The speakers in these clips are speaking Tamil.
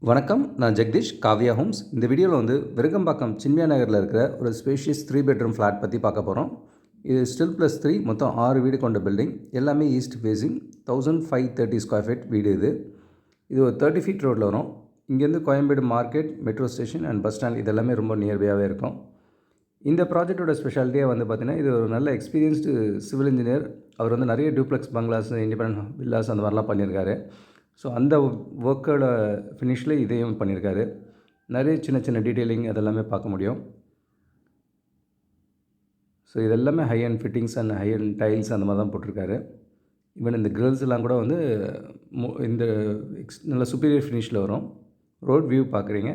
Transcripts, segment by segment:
வணக்கம். நான் ஜெகதீஷ், காவ்யா ஹோம்ஸ். இந்த வீடியோவில் வந்து விருகம்பாக்கம் சின்மயா நகரில் இருக்கிற ஒரு ஸ்பேஷியஸ் 3 பெட்ரூம் ஃப்ளாட் பற்றி பார்க்க போகிறோம். இது ஸ்டில் +3 மொத்தம் 6 வீடு கொண்ட பில்டிங். எல்லாமே ஈஸ்ட் ஃபேஸிங். 1530 ஸ்கொயர் ஃபீட் வீடு இது. இது ஒரு 30 ஃபீட் ரோட்டில் வரும். இங்கேருந்து Koyambedu market, metro station and bus stand இதெல்லாமே ரொம்ப நியர்பையாகவே இருக்கும். இந்த ப்ராஜெக்டோட ஸ்பெஷாலிட்டியாக வந்து பார்த்திங்கன்னா, இது ஒரு நல்ல எக்ஸ்பீரியன்ஸ்டு சிவில் இன்ஜினியர். அவர் வந்து நிறைய டூப்ளெக்ஸ் பங்களாஸ், இண்டிபெண்டன்ட் வில்லாஸ் அந்த மாதிரிலாம் பண்ணியிருக்காரு. ஸோ அந்த ஒர்க்கோட ஃபினிஷில் இதையும் பண்ணியிருக்காரு. நிறைய சின்ன சின்ன டீட்டெயிலிங் அதெல்லாமே பார்க்க முடியும். ஸோ இதெல்லாமே high and fittings and high and tiles அந்த மாதிரி தான் போட்டிருக்காரு. ஈவன் இந்த கிரில்ஸ் எல்லாம் கூட வந்து இந்த நல்ல சுப்பீரியர் ஃபினிஷில் வரும். ரோட் வியூ பார்க்குறீங்க.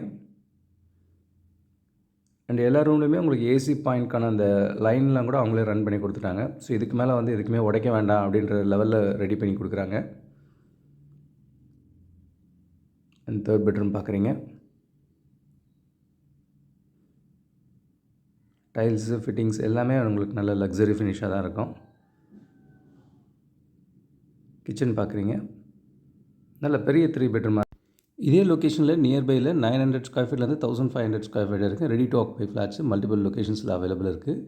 அண்ட் எல்லா ரூம்லேயுமே உங்களுக்கு ஏசி பாயிண்ட்க்கான அந்த லைன்லாம் கூட அவங்களே ரன் பண்ணி கொடுத்துட்டாங்க. ஸோ இதுக்கு மேலே வந்து எதுக்குமே உடைக்க வேண்டாம் அப்படின்ற லெவலில் ரெடி பண்ணி கொடுக்குறாங்க. அண்ட் 3rd பெட்ரூம் பார்க்குறீங்க. டைல்ஸு, ஃபிட்டிங்ஸ் எல்லாமே உங்களுக்கு நல்ல லக்ஸரி ஃபினிஷாக தான் இருக்கும். கிச்சன் பார்க்குறீங்க. நல்ல பெரிய 3 பெட்ரூம். இதே லொக்கேஷனில் நியர்பையில் 900 ஸ்கொயர் ஃபீட்லேருந்து 1500 ஸ்கொயர் ஃபீட் இருக்குது. Ready to occupy flats multiple லொக்கேஷன்ஸில் அவைலபிள் இருக்குது.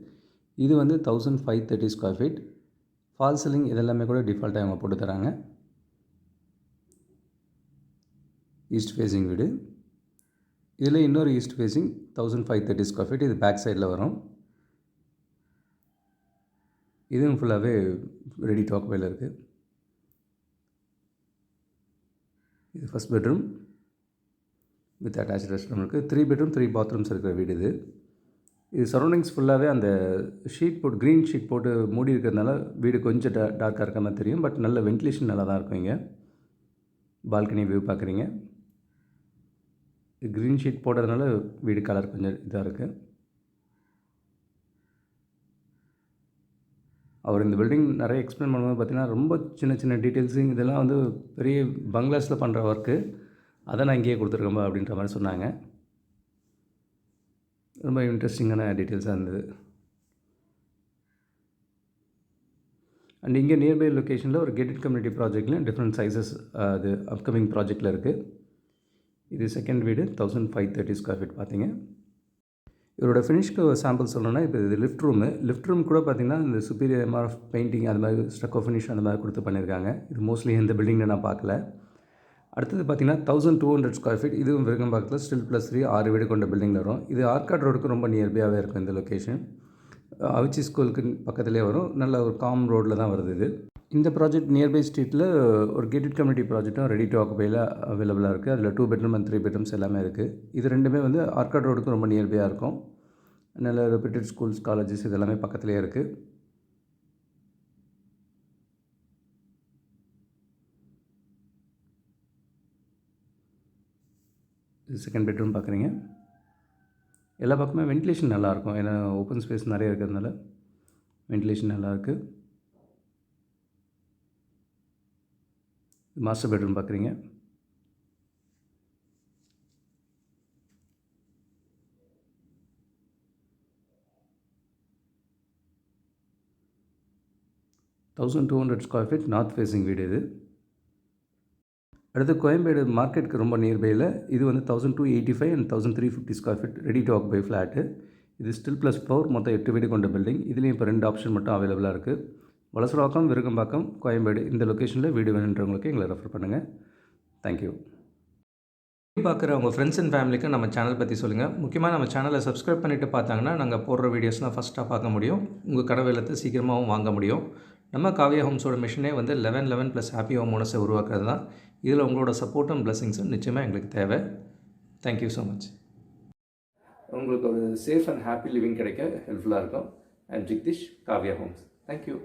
இது வந்து 1530 ஸ்கொயர் ஃபீட். ஃபால் சீலிங் இதெல்லாமே கூட டிஃபால்ட்டாக அவங்க போட்டு தராங்க. ஈஸ்ட் ஃபேஸிங் வீடு. இதில் இன்னொரு ஈஸ்ட் ஃபேஸிங் 1530 ஸ்கொயர் ஃபீட். இது பேக் சைடில் வரும். இதுவும் ஃபுல்லாகவே ரெடி டு ஆக்குபையில் இருக்குது. இது first bedroom with attach rest room இருக்குது. 3 பெட்ரூம் 3 பாத்ரூம்ஸ் இருக்கிற வீடு இது. இது சரௌண்டிங்ஸ் ஃபுல்லாகவே அந்த ஷீட் போட்டு க்ரீன் ஷீட் போட்டு மூடி இருக்கிறதுனால வீடு கொஞ்சம் டார்க்காக இருக்க மாதிரி தெரியும். பட் நல்ல வென்டிலேஷன் நல்லா தான் இருக்கும். இங்கே பால்கனி வியூ பார்க்குறீங்க. க்ரீன் ஷீட் போடுறதுனால வீடு கலர் கொஞ்சம் இதாக இருக்குது. அவர் இந்த பில்டிங் நிறைய எக்ஸ்பிளைன் பண்ணும்போது பார்த்திங்கன்னா ரொம்ப சின்ன சின்ன டீட்டெயில்ஸிங் இதெல்லாம் வந்து பெரிய பங்களாஸில் பண்ணுற ஒர்க்கு அதை நான் இங்கேயே கொடுத்துருக்கேன்பா அப்படின்ற மாதிரி சொன்னாங்க. ரொம்ப இன்ட்ரெஸ்டிங்கான டீட்டெயில்ஸாக இருந்தது. அண்ட் இங்கே நியர்பை லொக்கேஷனில் ஒரு கேட்டட் கம்யூனிட்டி ப்ராஜெக்ட்லையும் டிஃப்ரெண்ட் சைஸஸ் அது அப்கமிங் ப்ராஜெக்டில் இருக்குது. இது செகண்ட் வீடு 1530 ஸ்கொயர் ஃபீட் பார்த்தீங்க. இவரோட ஃபினிஷ்க்கு சாம்பிள் சொல்லணும்னா, இப்போ இது லிஃப்ட் ரூமு. லிஃப்ட் ரூம் கூட பார்த்திங்கன்னா இந்த சுப்பீரியர் எம்ஆர் ஆஃப் பெயிண்டிங் அது மாதிரி ஸ்ட்ரக்கோ ஃபினிஷ் அந்த மாதிரி கொடுத்து பண்ணியிருக்காங்க. இது மோஸ்ட்லி எந்த பில்டிங்கில் நான் பார்க்கல. அடுத்தது பார்த்திங்கன்னா 1200 ஸ்கொயர் ஃபீட். இதுவும் விருகம்பாக்கத்தில் ஸ்டில் +3 6 வீடு கொண்ட பில்டிங்கில் வரும். இது ஆர்காட் ரோடுக்கு ரொம்ப நியர்பையாகவே இருக்கும் இந்த லொக்கேஷன். அவிச்சி ஸ்கூலுக்கு பக்கத்துலேயே வரும். நல்ல ஒரு காம் ரோட்டில் தான் வருது இது. இந்த ப்ராஜெக்ட் நியர்பை ஸ்ட்ரீட்டில் ஒரு கேட்டட் கம்யூனிட்டி ப்ராஜெக்ட்டும் ரெடி டு ஆக்குபையில் அவைலபிளாக இருக்குது. அதில் 2 பெட்ரூம் அண்ட் 3 பெட்ரூம்ஸ் எல்லாமே இருக்குது. இது ரெண்டுமே வந்து ஆர்காட் ரோடுக்கு ரொம்ப நியர்பையாக இருக்கும். நல்ல ரெப்யூட்டட் ஸ்கூல்ஸ், காலேஜஸ் இதெல்லாமே பக்கத்துலேயே இருக்குது. இது செகண்ட் பெட்ரூம் பார்க்குறீங்க. எல்லா பக்கமே வென்டிலேஷன் நல்லாயிருக்கும். ஏன்னா ஓப்பன் ஸ்பேஸ் நிறைய இருக்கிறதுனால வென்டிலேஷன் நல்லாயிருக்கு. மாஸ்டர் பெட்ரூம் பார்க்குறீங்க. $1200 ஸ்கொயர் ஃபீட் நார்த் ஃபேஸிங் வீடு இது. அடுத்து கோயம்பேடு மார்க்கெட்டுக்கு ரொம்ப நியர்பையில் இது வந்து 1285 and 1350 square feet ready to occupy flat. இது ஸ்டில் +4 மொத்தம் 8 வீடு கொண்ட பில்டிங். இதுலேயும் இப்போ 2 ஆப்ஷன் மட்டும் அவைலபிளாக இருக்குது. வலசரவாக்கம், விருகம்பாக்கம், கோயம்பேடு இந்த லொக்கேஷனில் வீடு வேணுன்றவங்களுக்கு எங்களை ரெஃபர் பண்ணுங்கள். தேங்க்யூ. பார்க்குற உங்கள் ஃப்ரெண்ட்ஸ் அண்ட் ஃபேமிலிக்கு நம்ம சேனல் பற்றி சொல்லுங்கள். முக்கியமாக நம்ம சேனலை சப்ஸ்கிரைப் பண்ணிவிட்டு பார்த்தாங்கன்னா நாங்கள் போடுற வீடியோஸ்லாம் ஃபஸ்ட்டாக பார்க்க முடியும். உங்கள் கனவு இல்லத்தை சீக்கிரமாகவும் வாங்க முடியும். நம்ம காவ்யா ஹோம்ஸோட மிஷனே வந்து 1111 + ஹாப்பி ஹோம் ஓனர்ஸை உருவாக்குறது தான். இதில் உங்களோட சப்போர்ட்டும் பிளெஸிங்ஸும் நிச்சயமாக எங்களுக்கு தேவை. Thank you so much. உங்களுக்கு ஒரு சேஃப் அண்ட் ஹாப்பி லிவிங் கிடைக்க ஹெல்ப்ஃபுல்லாக இருக்கும். I am Jagadish, Kavya homes. Thank you.